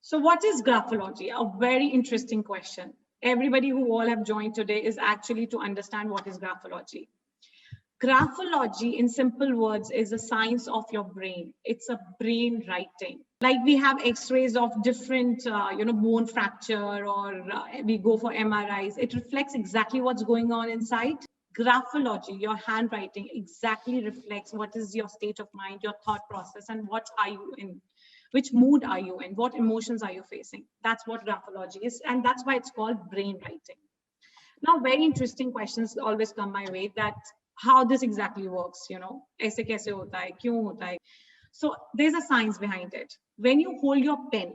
So what is graphology? A very interesting question. Everybody who all have joined today is actually to understand what is graphology. Graphology, in simple words, is a science of your brain. It's a brain writing. Like we have X-rays of different, bone fracture, or we go for MRIs. It reflects exactly what's going on inside. Graphology, your handwriting, exactly reflects what is your state of mind, your thought process, and what are you in. Which mood are you in? What emotions are you facing? That's what graphology is, and that's why it's called brain writing. Now, very interesting questions always come my way, that how this exactly works, aise kaise hota hai, kyun hota hai. So there's a science behind it. When you hold your pen,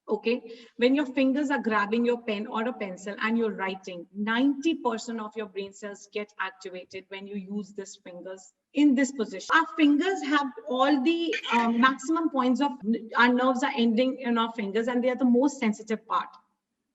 okay, when your fingers are grabbing your pen or a pencil and you're writing, 90% of your brain cells get activated when you use these fingers in this position. Our fingers have all the maximum points of, our nerves are ending in our fingers, and they are the most sensitive part.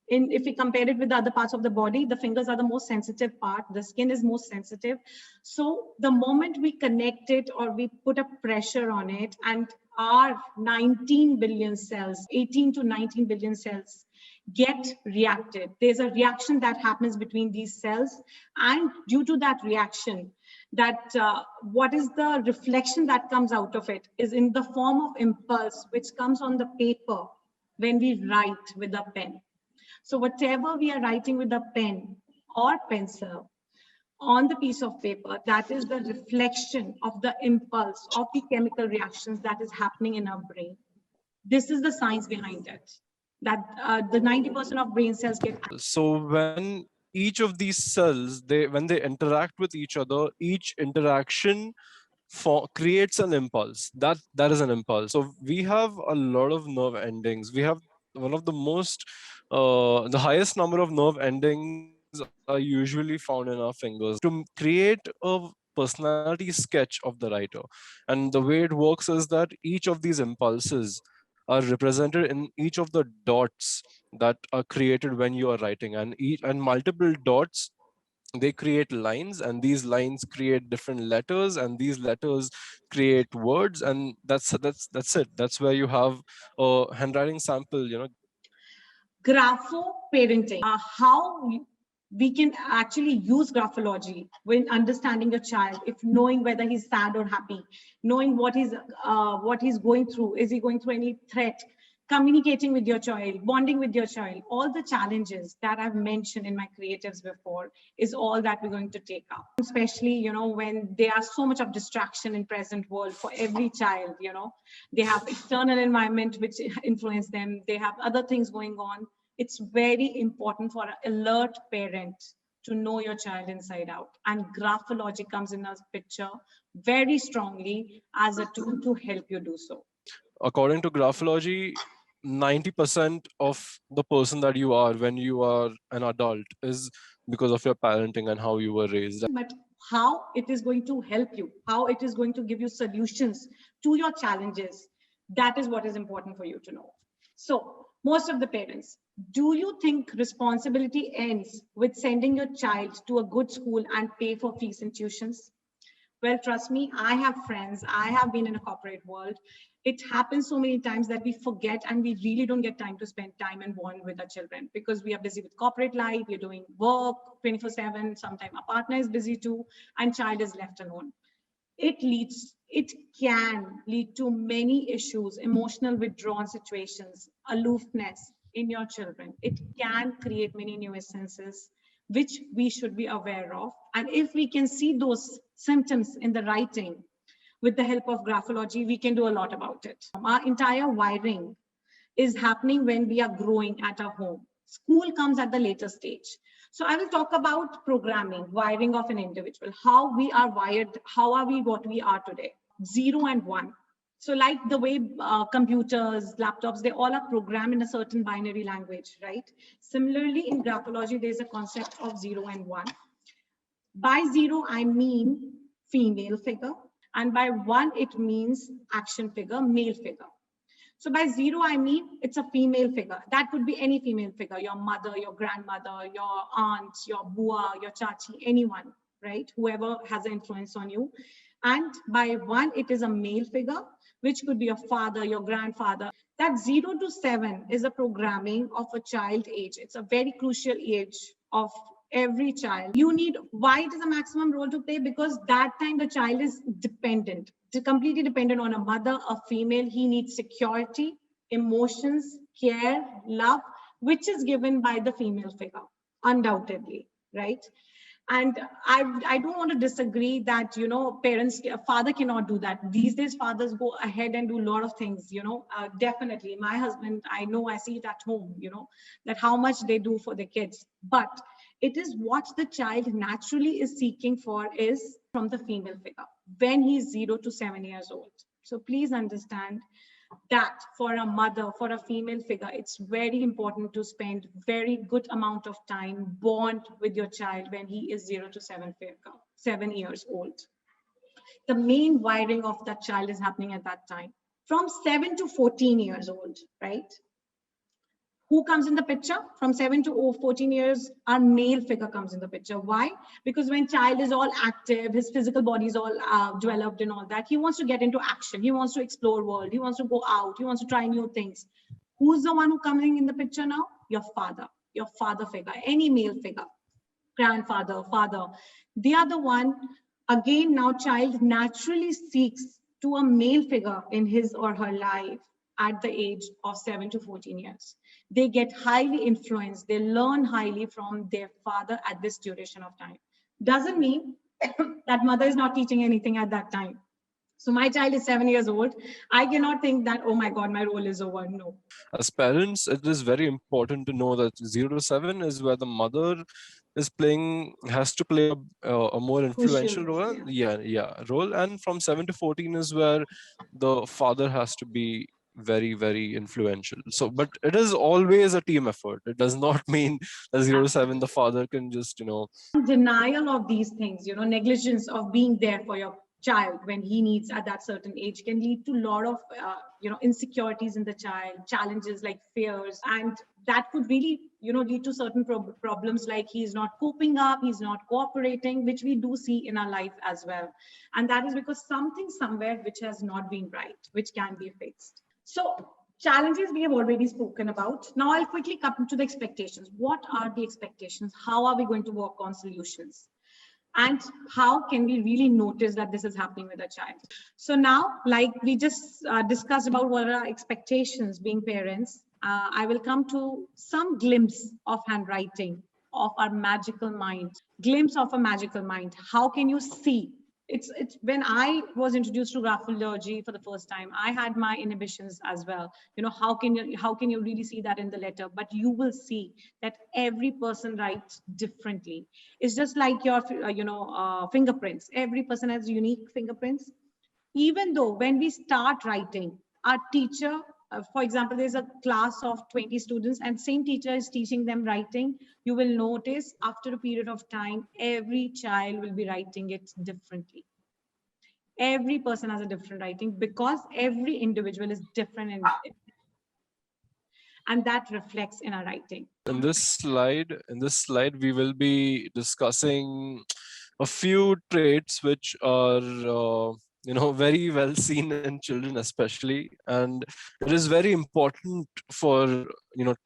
If we compare it with the other parts of the body, the fingers are the most sensitive part, the skin is most sensitive. So the moment we connect it or we put a pressure on it, and our 19 billion cells, 18 to 19 billion cells get reacted. There's a reaction that happens between these cells, and due to that reaction, that what is the reflection that comes out of it is in the form of impulse, which comes on the paper when we write with a pen. So whatever we are writing with a pen or pencil on the piece of paper, that is the reflection of the impulse of the chemical reactions that is happening in our brain. This is the science behind it, that the 90% of brain cells get. So when each of these cells, when they interact with each other, each interaction creates an impulse. That is an impulse. So we have a lot of nerve endings. We have one of the the highest number of nerve endings are usually found in our fingers. To create a personality sketch of the writer, and the way it works is that each of these impulses are represented in each of the dots that are created when you are writing, and multiple dots, they create lines, and these lines create different letters, and these letters create words, and that's it. That's where you have a handwriting sample. Grapho parenting, how we can actually use graphology when understanding a child, if knowing whether he's sad or happy, knowing what he's going through, is he going through any threat, communicating with your child, bonding with your child, all the challenges that I've mentioned in my creatives before is all that we're going to take up. Especially, when there are so much of distraction in present world for every child, they have external environment which influence them. They have other things going on. It's very important for an alert parent to know your child inside out. And graphology comes in a picture very strongly as a tool to help you do so. According to graphology, 90% of the person that you are when you are an adult is because of your parenting and how you were raised. But how it is going to help you, how it is going to give you solutions to your challenges, that is what is important for you to know. So most of the parents, do you think responsibility ends with sending your child to a good school and pay for fees and tuitions? Well, trust me, I have friends, I have been in a corporate world. It happens so many times that we forget, and we really don't get time to spend time and bond with our children because we are busy with corporate life, we're doing work 24/7, sometimes our partner is busy too, and child is left alone. It can lead to many issues, emotional withdrawn situations, aloofness in your children. It can create many nuisances, which we should be aware of. And if we can see those symptoms in the writing with the help of graphology, we can do a lot about it. Our entire wiring is happening when we are growing at our home. School comes at the later stage. So I will talk about programming, wiring of an individual, how we are wired, how are we what we are today, 0 and 1. So like the way computers, laptops, they all are programmed in a certain binary language, right? Similarly, in graphology, there's a concept of 0 and 1. By 0, I mean female figure. And by 1, it means action figure, male figure. So by 0, I mean it's a female figure. That could be any female figure, your mother, your grandmother, your aunt, your bua, your chachi, anyone, right? Whoever has an influence on you. And by 1, it is a male figure, which could be your father, your grandfather. That 0 to 7 is a programming of a child age. It's a very crucial age of every child. You need, why it is a maximum role to play? Because that time the child is dependent, completely dependent on a mother, a female. He needs security, emotions, care, love, which is given by the female figure, undoubtedly, right? And I don't want to disagree that, you know, parents, a father cannot do that. These days, fathers go ahead and do a lot of things, you know, definitely. My husband, I know, I see it at home, you know, that how much they do for the kids. But it is what the child naturally is seeking for is from the female figure when he's 0 to 7 years old. So please understand that for a mother, for a female figure, it's very important to spend very good amount of time bond with your child when he is 0 to 7 years old. The main wiring of that child is happening at that time. From 7 to 14 years old, right? Who comes in the picture? From 7 to 14 years, our male figure comes in the picture. Why? Because when child is all active, his physical body is all developed and all that, he wants to get into action. He wants to explore world. He wants to go out. He wants to try new things. Who's the one who coming in the picture now? Your father figure, any male figure, grandfather, father. They are the one, again, now child naturally seeks to a male figure in his or her life at the age of 7 to 14 years. They get highly influenced. They learn highly from their father at this duration of time. Doesn't mean that mother is not teaching anything at that time. So my child is 7 years old. I cannot think that, oh my God, my role is over. No. As parents, it is very important to know that 0 to 7 is where the mother has to play a more influential Crucial, role. Role. And from 7 to 14 is where the father has to be very, very influential. So, but it is always a team effort. It does not mean that 0 to 7, the father can just, denial of these things, you know, negligence of being there for your child when he needs at that certain age can lead to a lot of insecurities in the child, challenges like fears, and that could really lead to certain problems like he's not coping up, he's not cooperating, which we do see in our life as well. And that is because something somewhere which has not been right, which can be fixed. So challenges we have already spoken about. Now I'll quickly come to the expectations. What are the expectations? How are we going to work on solutions? And how can we really notice that this is happening with a child? So now, like we just discussed about what are our expectations being parents, I will come to some glimpse of handwriting of our magical mind, glimpse of a magical mind. How can you see? It's when I was introduced to graphology for the first time, I had my inhibitions as well. How can you really see that in the letter? But you will see that every person writes differently. It's just like your fingerprints. Every person has unique fingerprints. Even though when we start writing, our teacher, for example, there's a class of 20 students and same teacher is teaching them writing, you will notice after a period of time, every child will be writing it differently. Every person has a different writing because every individual is different and that reflects in our writing. In this slide, we will be discussing a few traits which are very well seen in children especially, and it is very important for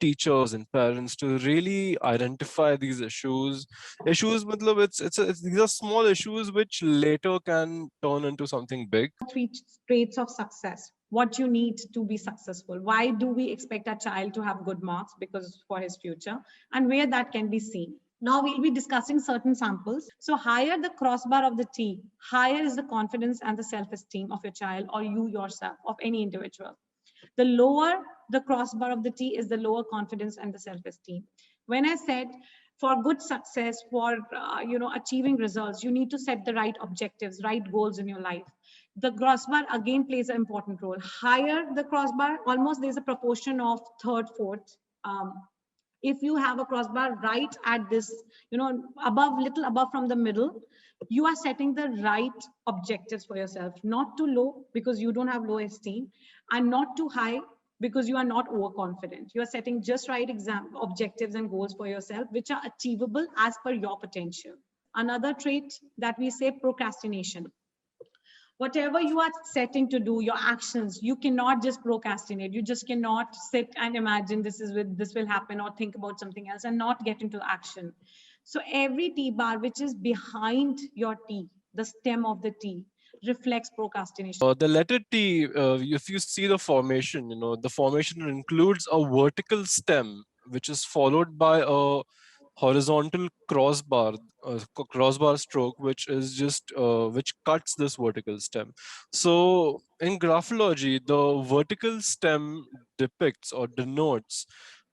teachers and parents to really identify these issues. These are small issues which later can turn into something big. 3 traits of success. What you need to be successful. Why do we expect a child to have good marks? Because for his future, and where that can be seen. Now we'll be discussing certain samples. So higher the crossbar of the T, higher is the confidence and the self-esteem of your child or you yourself, of any individual. The lower the crossbar of the T is the lower confidence and the self-esteem. When I said for good success, for achieving results, you need to set the right objectives, right goals in your life. The crossbar again plays an important role. Higher the crossbar, almost there's a proportion of third, fourth. If you have a crossbar right at this, little above from the middle, you are setting the right objectives for yourself, not too low because you don't have low esteem, and not too high because you are not overconfident. You are setting just right objectives and goals for yourself, which are achievable as per your potential. Another trait that we say, procrastination. Whatever you are setting to do, your actions, you cannot just procrastinate. You just cannot sit and imagine this will happen, or think about something else and not get into action. So every T bar which is behind your T, the stem of the T, reflects procrastination. The letter T, if you see the formation, the formation includes a vertical stem, which is followed by a horizontal crossbar stroke, which is just which cuts this vertical stem. So in graphology, the vertical stem depicts or denotes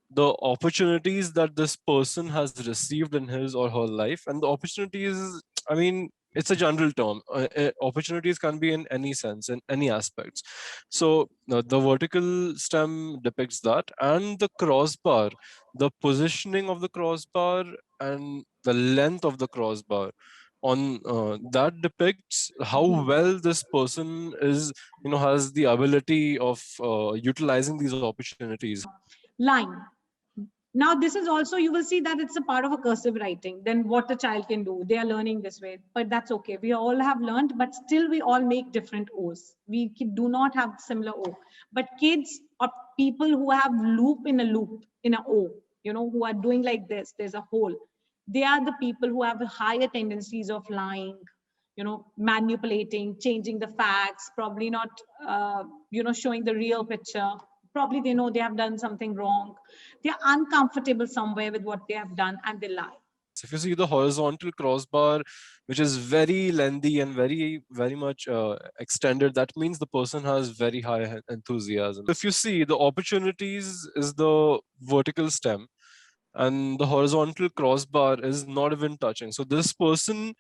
the opportunities that this person has received in his or her life. And the opportunities, I mean, it's a general term. Opportunities can be in any sense, in any aspects. So the vertical stem depicts that, and the crossbar, the positioning of the crossbar and the length of the crossbar on that depicts how well this person is, has the ability of utilizing these opportunities. Line. Now, this is also, you will see that it's a part of a cursive writing, then what the child can do. They are learning this way, but that's okay. We all have learned, but still we all make different O's. We do not have similar O. But kids or people who have loop in a O, who are doing like this, there's a hole. They are the people who have higher tendencies of lying, manipulating, changing the facts, probably not, showing the real picture. Probably they know they have done something wrong. They're uncomfortable somewhere with what they have done and they lie. If you see the horizontal crossbar, which is very lengthy and very, very much extended, that means the person has very high enthusiasm. If you see the opportunities is the vertical stem, and the horizontal crossbar is not even touching. So this person,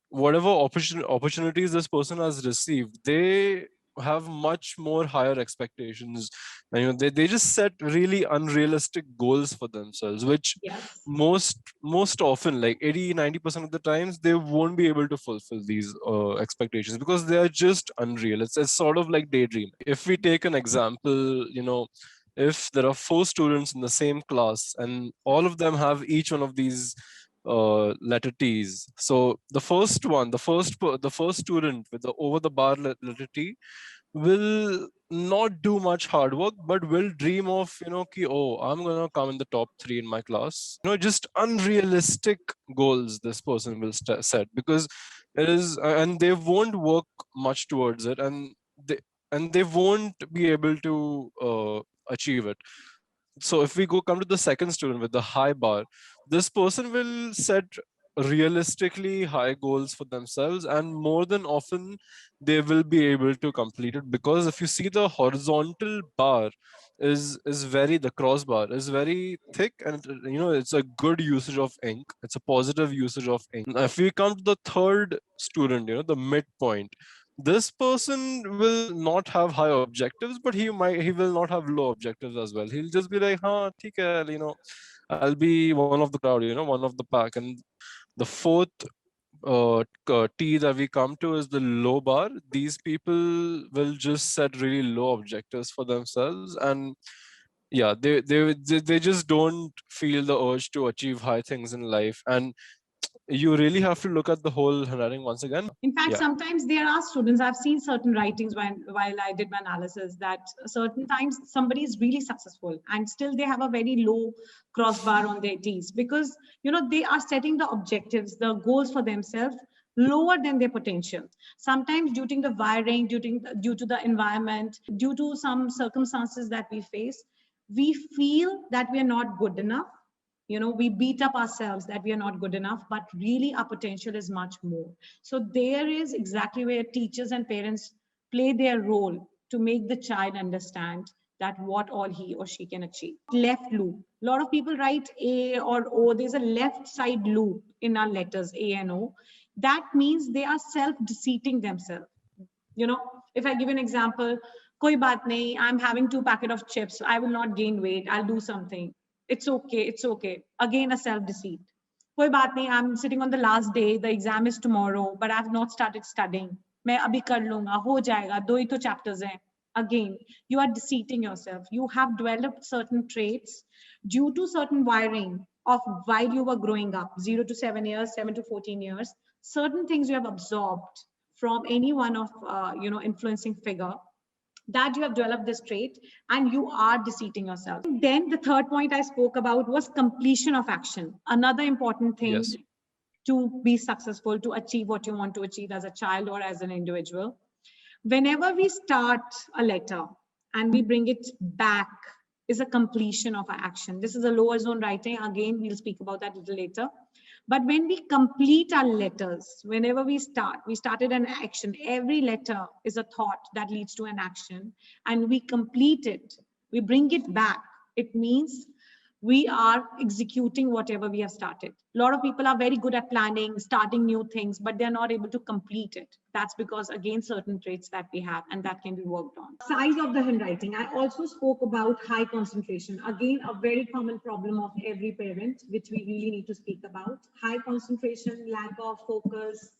whatever opportunities this person has received, they have much more higher expectations, and they just set really unrealistic goals for themselves, which Yes. most often, like 80-90% of the times, they won't be able to fulfill these expectations because they are just unreal. It's sort of like daydream. If we take an example, if there are 4 students in the same class and all of them have each one of these letter T's. So the first student with the over the bar letter T will not do much hard work, but will dream of, oh, I'm gonna come in the top 3 in my class. Just unrealistic goals this person will set, because it is, and they won't work much towards it, and they won't be able to achieve it. So if we come to the second student with the high bar, this person will set realistically high goals for themselves, and more than often they will be able to complete it, because if you see the horizontal bar is very, the crossbar is very thick, and it's a good usage of ink. It's a positive usage of ink. If we come to the third student, the midpoint, this person will not have high objectives, but he will not have low objectives as well. He'll just be like, huh, theek hai, I'll be one of the crowd, one of the pack. And the fourth T that we come to is the low bar. These people will just set really low objectives for themselves, and yeah, they just don't feel the urge to achieve high things in life. And you really have to look at the whole handwriting once again. In fact, Yeah. sometimes there are students, I've seen certain writings while I did my analysis, that certain times somebody is really successful and still they have a very low crossbar on their T's, because they are setting the objectives, the goals for themselves lower than their potential. Sometimes due to the wiring, due to the environment, due to some circumstances that we face, we feel that we are not good enough. We beat up ourselves that we are not good enough, but really our potential is much more. So there is exactly where teachers and parents play their role to make the child understand that what all he or she can achieve. Left loop. A lot of people write A or O. There's a left side loop in our letters A and O. That means they are self-deceiving themselves. If I give an example, koi baat nahi, I'm having 2 packets of chips. I will not gain weight. I'll do something. It's okay. It's okay. Again, a self-deceit. Koi baat nahi, I'm sitting on the last day. The exam is tomorrow, but I've not started studying. मैं अभी कर लूंगा, हो जाएगा, 2 ही तो chapters हैं. Again, you are deceiving yourself. You have developed certain traits due to certain wiring of while you were growing up, 0 to 7 years, 7 to 14 years. Certain things you have absorbed from any one of influencing figure, that you have developed this trait and you are deceiving yourself. Then the third point I spoke about was completion of action. Another important thing Yes. to be successful, to achieve what you want to achieve as a child or as an individual. Whenever we start a letter and we bring it back, is a completion of our action. This is a lower zone writing. Again, we'll speak about that a little later. But when we complete our letters, whenever we started an action. Every letter is a thought that leads to an action, and we complete it, we bring it back. It means we are executing whatever we have started. A lot of people are very good at planning, starting new things, but they're not able to complete it. That's because, again, certain traits that we have and that can be worked on. Size of the handwriting. I also spoke about high concentration. Again, a very common problem of every parent, which we really need to speak about. High concentration, lack of focus.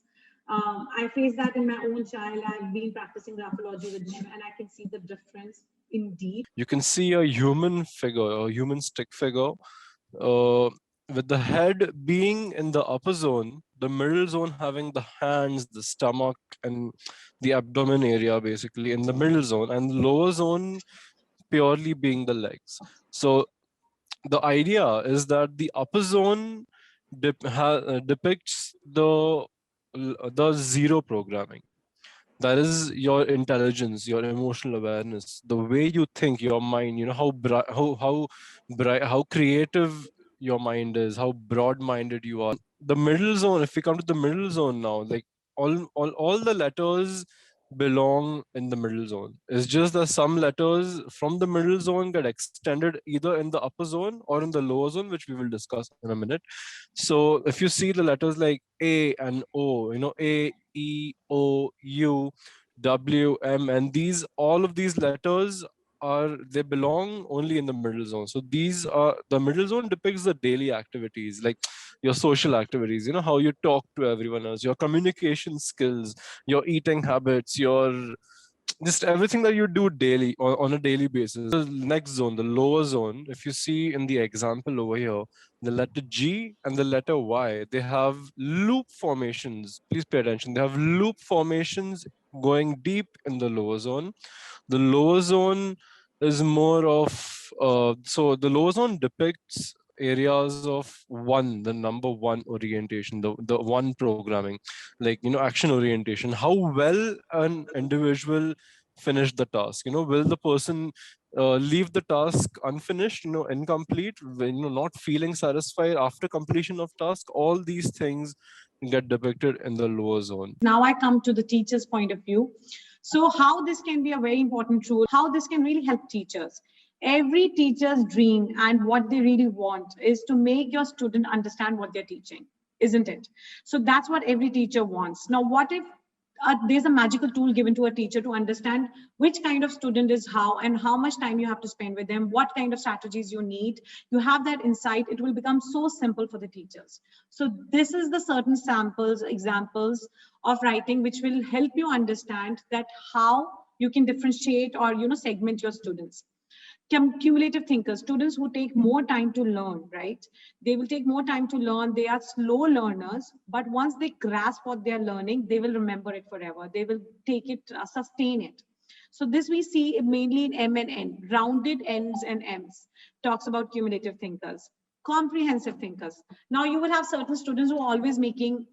I face that in my own child. I've been practicing graphology with him, and I can see the difference indeed. You can see a human figure, a human stick figure, with the head being in the upper zone, the middle zone having the hands, the stomach, and the abdomen area basically in the middle zone, and the lower zone purely being the legs. So the idea is that the upper zone depicts the zero programming. That is your intelligence, your emotional awareness, the way you think, your mind. You know how bright, how bright, how creative your mind is, how broad-minded you are. The middle zone. If we come to the middle zone now, like all the letters belong in the middle zone. It's just that some letters from the middle zone get extended either in the upper zone or in the lower zone, which we will discuss in a minute. So if you see the letters like A and O, A, E, O, U, W, M, and all of these letters they belong only in the middle zone. So the middle zone depicts the daily activities, like your social activities, how you talk to everyone else, your communication skills, your eating habits, your just everything that you do daily on a daily basis. The next zone, the lower zone, if you see in the example over here, the letter G and the letter Y, they have loop formations. Please pay attention. They have loop formations going deep in the lower zone. The lower zone is more of, so the lower zone depicts areas of the number one orientation, the one programming, like, action orientation, how well an individual finish the task. Will the person leave the task unfinished, incomplete, not feeling satisfied after completion of task? All these things get depicted in the lower zone. Now I come to the teacher's point of view. So how this can be a very important tool, how this can really help teachers. Every teacher's dream and what they really want is to make your student understand what they're teaching, isn't it? So that's what every teacher wants. Now, what if there's a magical tool given to a teacher to understand which kind of student is how and how much time you have to spend with them, what kind of strategies you need. You have that insight, it will become so simple for the teachers. So this is the certain examples of writing which will help you understand that how you can differentiate or segment your students. Cumulative thinkers, students who take more time to learn, right? They will take more time to learn. They are slow learners, but once they grasp what they are learning, they will remember it forever. They will take it, sustain it. So this we see mainly in M and N, rounded N's and M's, talks about cumulative thinkers. Comprehensive thinkers. Now you will have certain students who are always making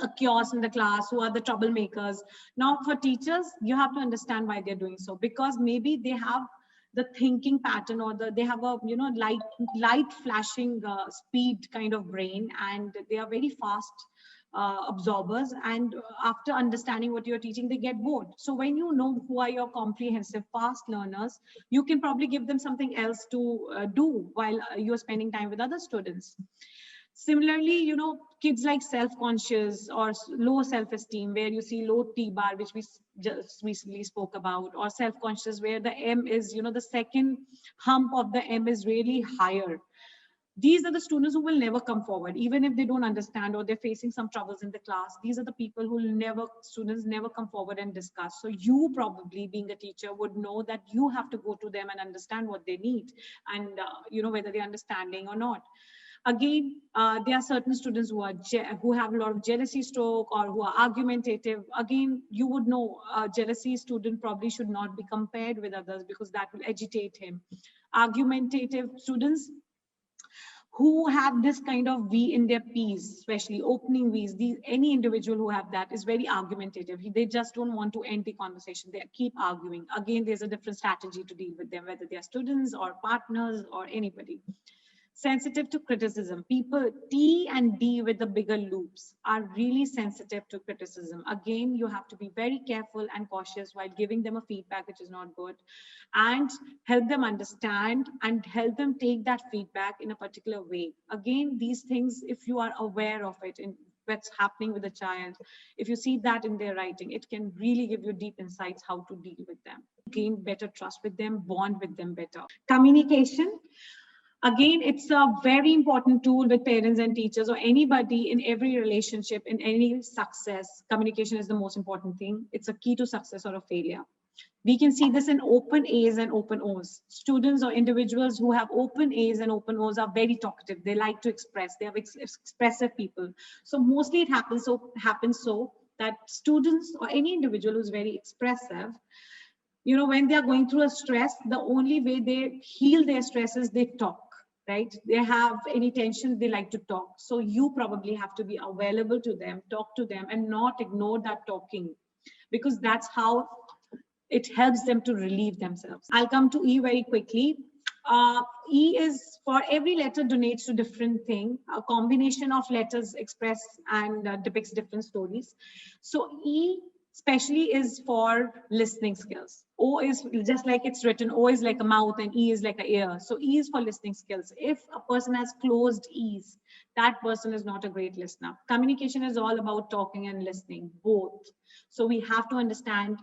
a chaos in the class, who are the troublemakers. Now for teachers, you have to understand why they're doing so, because maybe they have the thinking pattern, or they have a light flashing speed kind of brain, and they are very fast absorbers, and after understanding what you're teaching, they get bored. So when you know who are your comprehensive fast learners, you can probably give them something else to do while you're spending time with other students. Similarly, kids like self-conscious or low self-esteem, where you see low T-bar, which we just recently spoke about, or self-conscious, where the M is, the second hump of the M is really higher. These are the students who will never come forward, even if they don't understand or they're facing some troubles in the class. These are the people who students never come forward and discuss. So you probably, being a teacher, would know that you have to go to them and understand what they need, and whether they're understanding or not. Again, there are certain students who have a lot of jealousy stroke or who are argumentative. Again, you would know a jealousy student probably should not be compared with others because that will agitate him. Argumentative students who have this kind of V in their P's, especially opening V's, any individual who have that is very argumentative. They just don't want to end the conversation. They keep arguing. Again, there's a different strategy to deal with them, whether they are students or partners or anybody. Sensitive to criticism. People T and D with the bigger loops are really sensitive to criticism. Again, you have to be very careful and cautious while giving them a feedback which is not good, and help them understand and help them take that feedback in a particular way. Again, these things, if you are aware of it in what's happening with the child, if you see that in their writing, it can really give you deep insights how to deal with them, gain better trust with them, bond with them better. Communication. Again, it's a very important tool with parents and teachers or anybody in every relationship, in any success. Communication is the most important thing. It's a key to success or a failure. We can see this in open A's and open O's. Students or individuals who have open A's and open O's are very talkative. They like to express. They are expressive people. So mostly it happens so that students or any individual who's very expressive, when they are going through a stress, the only way they heal their stress is they talk. Right? They have any tension, they like to talk. So you probably have to be available to them, talk to them, and not ignore that talking, because that's how it helps them to relieve themselves. I'll come to E very quickly. E is for every letter donates to different thing. A combination of letters express and depicts different stories. So E especially is for listening skills. O is just like it's written, O is like a mouth and E is like an ear. So E is for listening skills. If a person has closed E's, that person is not a great listener. Communication is all about talking and listening, both. So we have to understand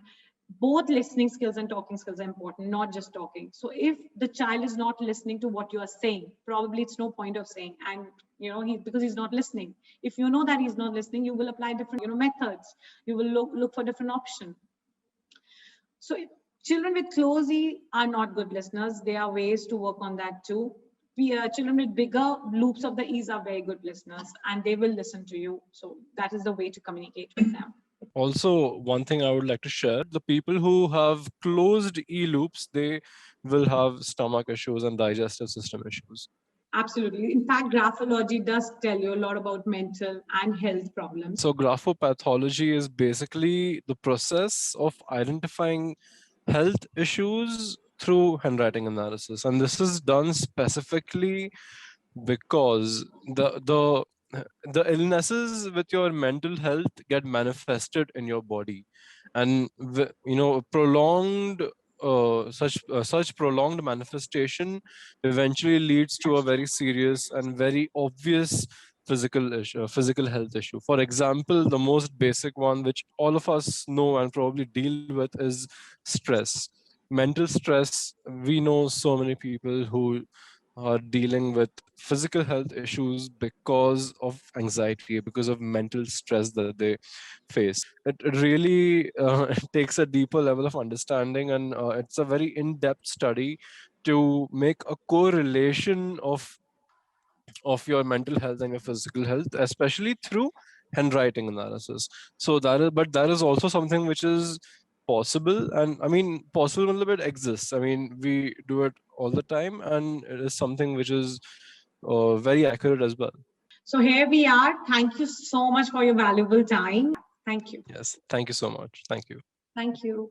both listening skills and talking skills are important, not just talking. So if the child is not listening to what you are saying, probably it's no point of saying, and because he's not listening. If you know that he's not listening, you will apply different methods. You will look for different options. So children with close E are not good listeners. There are ways to work on that too. Children with bigger loops of the E's are very good listeners, and they will listen to you. So that is the way to communicate with them. Also, one thing I would like to share, the people who have closed E loops, they will have stomach issues and digestive system issues. Absolutely. In fact, graphology does tell you a lot about mental and health problems. So graphopathology is basically the process of identifying health issues through handwriting analysis. And this is done specifically because the illnesses with your mental health get manifested in your body, and prolonged such prolonged manifestation eventually leads to a very serious and very obvious physical health issue. For example, the most basic one which all of us know and probably deal with is stress. Mental stress. We know so many people who are dealing with physical health issues because of anxiety, because of mental stress that they face. It really takes a deeper level of understanding, and it's a very in-depth study to make a correlation of your mental health and your physical health, especially through handwriting analysis. So that is also something which is possible, and I mean possible a little bit exists. I mean, we do it all the time, and it is something which is very accurate as well. So here we are. Thank you so much for your valuable time. Thank you. Yes, thank you so much. Thank you. Thank you.